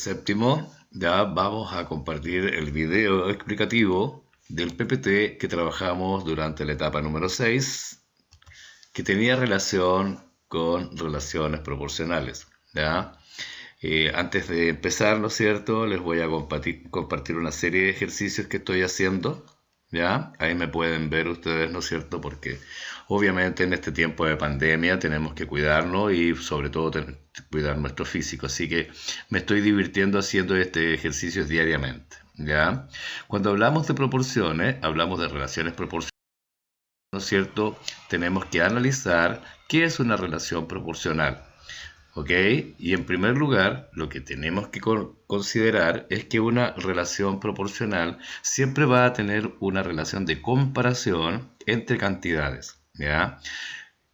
Séptimo, ya vamos a compartir el video explicativo del PPT que trabajamos durante la etapa número 6, que tenía relación con relaciones proporcionales. ¿Ya? Antes de empezar, ¿no es cierto?, les voy a compartir una serie de ejercicios que estoy haciendo. ¿Ya? Ahí me pueden ver ustedes, ¿no es cierto?, porque obviamente en este tiempo de pandemia tenemos que cuidarnos y sobre todo cuidar nuestro físico. Así que me estoy divirtiendo haciendo este ejercicio diariamente. ¿Ya? Cuando hablamos de proporciones, hablamos de relaciones proporcionales, ¿no es cierto? Tenemos que analizar qué es una relación proporcional. ¿Ok? Y en primer lugar, lo que tenemos que considerar es que una relación proporcional siempre va a tener una relación de comparación entre cantidades. ¿Ya?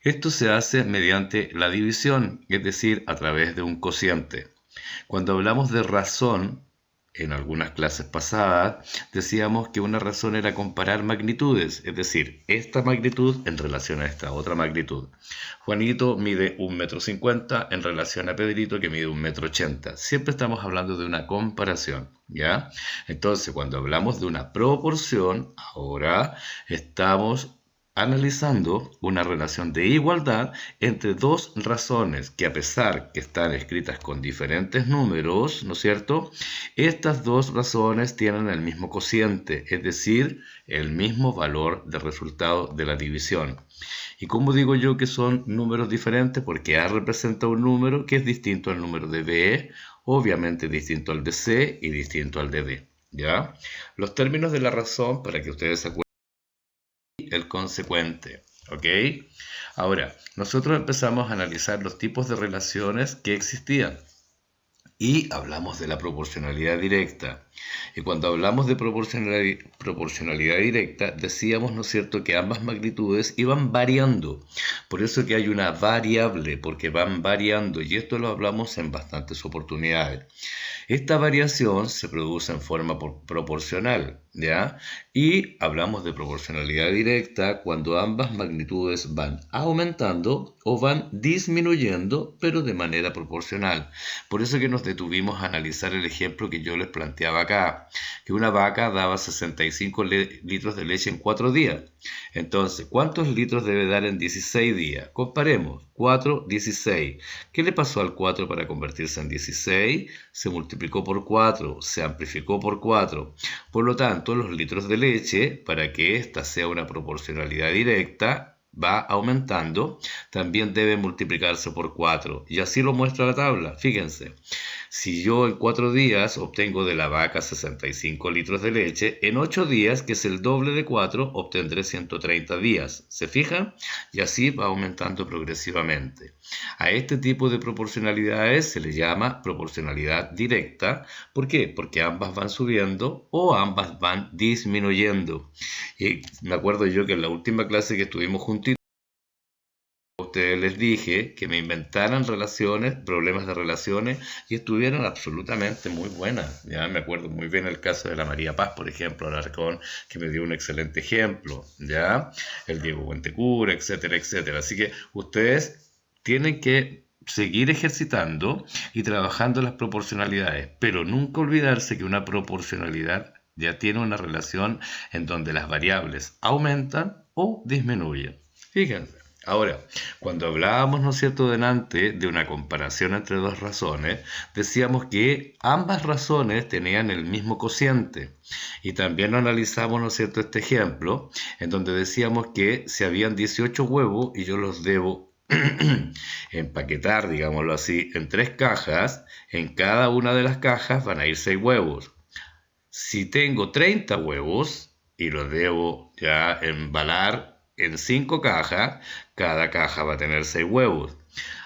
Esto se hace mediante la división, es decir, a través de un cociente. Cuando hablamos de razón, en algunas clases pasadas, decíamos que una razón era comparar magnitudes, es decir, esta magnitud en relación a esta otra magnitud. Juanito mide 1,50 m en relación a Pedrito que mide 1,80 m. Siempre estamos hablando de una comparación, ¿ya? Entonces, cuando hablamos de una proporción, ahora estamos analizando una relación de igualdad entre dos razones que, a pesar que están escritas con diferentes números, ¿no es cierto?, estas dos razones tienen el mismo cociente, es decir, el mismo valor de resultado de la división. ¿Y cómo digo yo que son números diferentes? Porque A representa un número que es distinto al número de B, obviamente distinto al de C y distinto al de D, ¿ya? Los términos de la razón, para que ustedes se acuerden, el consecuente, ¿ok? Ahora, nosotros empezamos a analizar los tipos de relaciones que existían y hablamos de la proporcionalidad directa. Y cuando hablamos de proporcionalidad directa, decíamos, ¿no es cierto?, que ambas magnitudes iban variando. Por eso que hay una variable, porque van variando, y esto lo hablamos en bastantes oportunidades. Esta variación se produce en forma proporcional, ¿ya? Y hablamos de proporcionalidad directa cuando ambas magnitudes van aumentando o van disminuyendo, pero de manera proporcional. Por eso que nos detuvimos a analizar el ejemplo que yo les planteaba acá, que una vaca daba 65 litros de leche en 4 días. Entonces, ¿cuántos litros debe dar en 16 días? Comparemos. 4, 16. ¿Qué le pasó al 4 para convertirse en 16? Se multiplicó por 4, se amplificó por 4. Por lo tanto, los litros de leche, para que esta sea una proporcionalidad directa, va aumentando, también debe multiplicarse por 4. Y así lo muestra la tabla. Fíjense, si yo en 4 días obtengo de la vaca 65 litros de leche, en 8 días, que es el doble de 4, obtendré 130 días. ¿Se fijan? Y así va aumentando progresivamente. A este tipo de proporcionalidades se le llama proporcionalidad directa. ¿Por qué? Porque ambas van subiendo o ambas van disminuyendo. Y me acuerdo yo que en la última clase que estuvimos juntitos, a ustedes les dije que me inventaran relaciones, problemas de relaciones, y estuvieron absolutamente muy buenas. Ya me acuerdo muy bien el caso de la María Paz, por ejemplo, Alarcón, que me dio un excelente ejemplo, ya, el Diego Buentecura, etcétera, etcétera. Así que ustedes tienen que seguir ejercitando y trabajando las proporcionalidades, pero nunca olvidarse que una proporcionalidad ya tiene una relación en donde las variables aumentan o disminuyen. Fíjense. Ahora, cuando hablábamos, ¿no es cierto?, delante de una comparación entre dos razones, decíamos que ambas razones tenían el mismo cociente. Y también analizamos, ¿no es cierto?, este ejemplo, en donde decíamos que si habían 18 huevos y yo los debo empaquetar, digámoslo así, en 3 cajas, en cada una de las cajas van a ir 6 huevos. Si tengo 30 huevos y los debo ya embalar en 5 cajas, cada caja va a tener 6 huevos.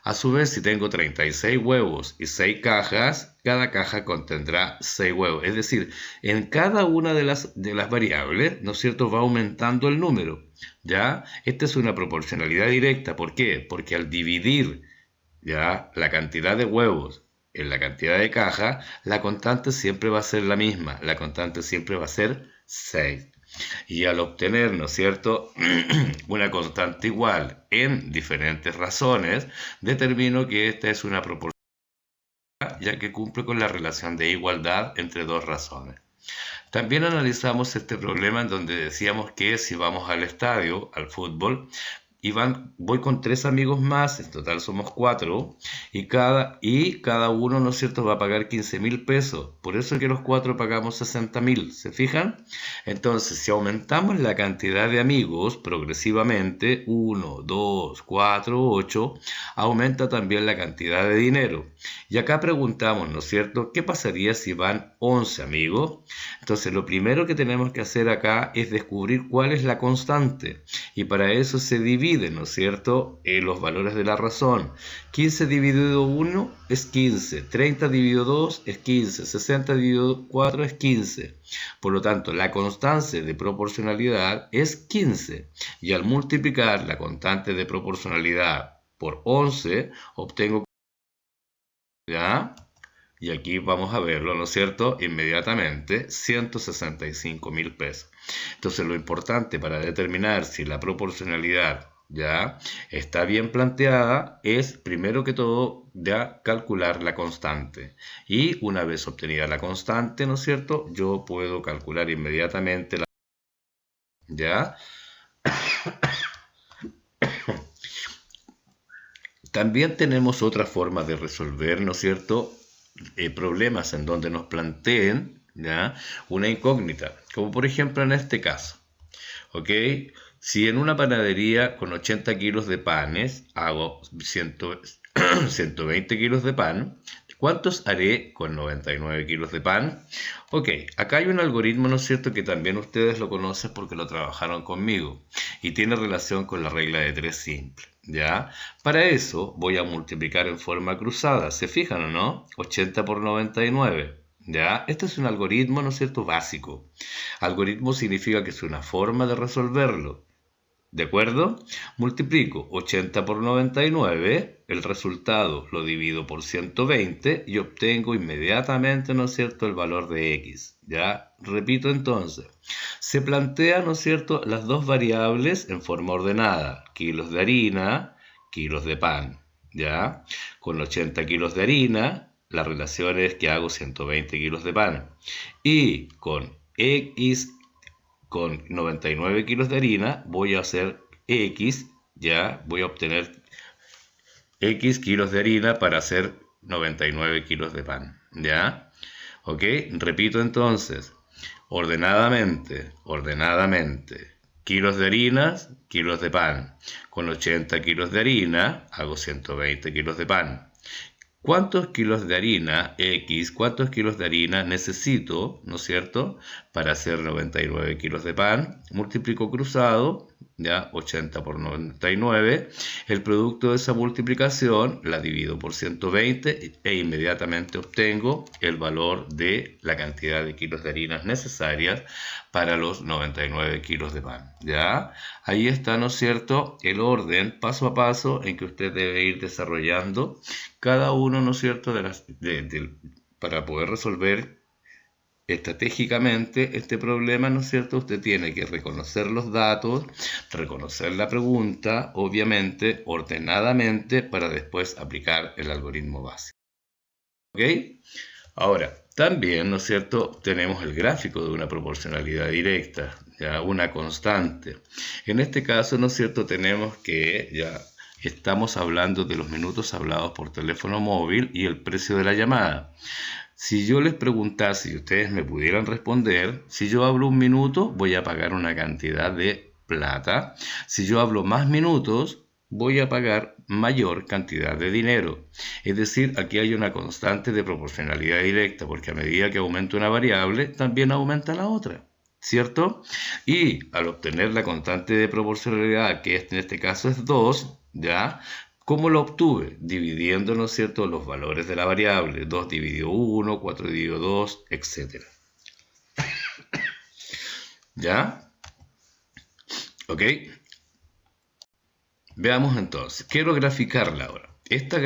A su vez, si tengo 36 huevos y 6 cajas, cada caja contendrá 6 huevos. Es decir, en cada una de las variables, ¿no es cierto?, va aumentando el número, ¿ya? Esta es una proporcionalidad directa. ¿Por qué? Porque al dividir, ¿ya?, la cantidad de huevos en la cantidad de cajas, la constante siempre va a ser la misma. La constante siempre va a ser 6. Y al obtener, ¿no es cierto?, una constante igual en diferentes razones, determino que esta es una proporción ya que cumple con la relación de igualdad entre dos razones. También analizamos este problema en donde decíamos que si vamos al estadio, al fútbol, voy con 3 amigos más, en total somos 4, y cada uno, ¿no es cierto?, va a pagar 15.000 pesos. Por eso es que los 4 pagamos 60.000, ¿se fijan? Entonces, si aumentamos la cantidad de amigos progresivamente, 1, 2, 4, 8, aumenta también la cantidad de dinero. Y acá preguntamos, ¿no es cierto?, ¿qué pasaría si van 11 amigos? Entonces, lo primero que tenemos que hacer acá es descubrir cuál es la constante. Y para eso se divide, ¿no es cierto?, los valores de la razón. 15 dividido 1 es 15, 30 dividido 2 es 15, 60 dividido 4 es 15. Por lo tanto, la constante de proporcionalidad es 15. Y al multiplicar la constante de proporcionalidad por 11, obtengo, ¿ya? Y aquí vamos a verlo, ¿no es cierto?, inmediatamente, 165.000 pesos. Entonces, lo importante para determinar si la proporcionalidad ya está bien planteada es, primero que todo, ya calcular la constante. Y una vez obtenida la constante, ¿no es cierto?, yo puedo calcular inmediatamente la... ¿Ya? También tenemos otra forma de resolver, ¿no es cierto?, problemas en donde nos planteen, ¿ya?, una incógnita, como por ejemplo en este caso, ¿ok? Si en una panadería con 80 kilos de panes hago 120 kilos de pan, ¿cuántos haré con 99 kilos de pan? Ok, acá hay un algoritmo, ¿no es cierto?, que también ustedes lo conocen porque lo trabajaron conmigo y tiene relación con la regla de 3 simple, ¿ya? Para eso voy a multiplicar en forma cruzada, ¿se fijan o no? 80 por 99. ¿Ya? Este es un algoritmo, ¿no es cierto?, básico. Algoritmo significa que es una forma de resolverlo. ¿De acuerdo? Multiplico 80 por 99, el resultado lo divido por 120 y obtengo inmediatamente, ¿no es cierto?, el valor de x. ¿Ya? Repito entonces. Se plantean, ¿no es cierto?, las dos variables en forma ordenada. Kilos de harina, kilos de pan. ¿Ya? Con 80 kilos de harina, la relación es que hago 120 kilos de pan. Y con x, con 99 kilos de harina, voy a hacer x, ya voy a obtener x kilos de harina para hacer 99 kilos de pan. ¿Ya? ¿Ok? Repito entonces, ordenadamente. Kilos de harina, kilos de pan. Con 80 kilos de harina, hago 120 kilos de pan. ¿Cuántos kilos de harina cuántos kilos de harina necesito, ¿no es cierto?, para hacer 99 kilos de pan? Multiplico cruzado, ya, 80 por 99. El producto de esa multiplicación la divido por 120 e inmediatamente obtengo el valor de la cantidad de kilos de harina necesarias para los 99 kilos de pan, ¿ya? Ahí está, ¿no es cierto?, el orden paso a paso en que usted debe ir desarrollando cada uno, ¿no es cierto?, para poder resolver estratégicamente este problema, ¿no es cierto? Usted tiene que reconocer los datos, reconocer la pregunta, obviamente, ordenadamente, para después aplicar el algoritmo básico. ¿Ok? Ahora, también, ¿no es cierto?, tenemos el gráfico de una proporcionalidad directa, ya una constante. En este caso, ¿no es cierto?, tenemos que ya estamos hablando de los minutos hablados por teléfono móvil y el precio de la llamada. Si yo les preguntase y ustedes me pudieran responder, si yo hablo 1 minuto, voy a pagar una cantidad de plata. Si yo hablo más minutos, voy a pagar mayor cantidad de dinero. Es decir, aquí hay una constante de proporcionalidad directa, porque a medida que aumenta una variable, también aumenta la otra, ¿cierto? Y al obtener la constante de proporcionalidad, que en este caso es 2, ¿ya? ¿Cómo lo obtuve? Dividiendo, ¿no es cierto?, los valores de la variable. 2 dividido 1, 4 dividido 2, etc. ¿Ya? ¿Ok? Veamos entonces. Quiero graficarla ahora. Esta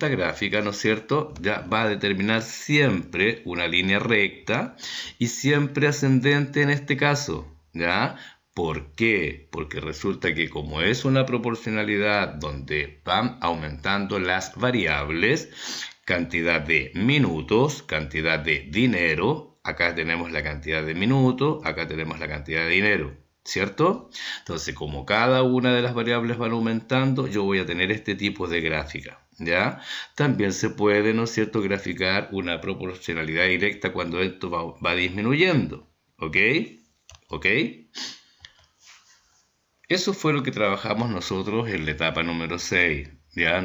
gráfica, ¿no es cierto?, ya va a determinar siempre una línea recta y siempre ascendente en este caso, ¿ya? ¿Por qué? Porque resulta que como es una proporcionalidad donde van aumentando las variables, cantidad de minutos, cantidad de dinero. Acá tenemos la cantidad de minutos, acá tenemos la cantidad de dinero, ¿cierto? Entonces, como cada una de las variables van aumentando, yo voy a tener este tipo de gráfica, ¿ya? También se puede, ¿no es cierto?, graficar una proporcionalidad directa cuando esto va disminuyendo, ¿ok? ¿Ok? Eso fue lo que trabajamos nosotros en la etapa número 6, ¿ya?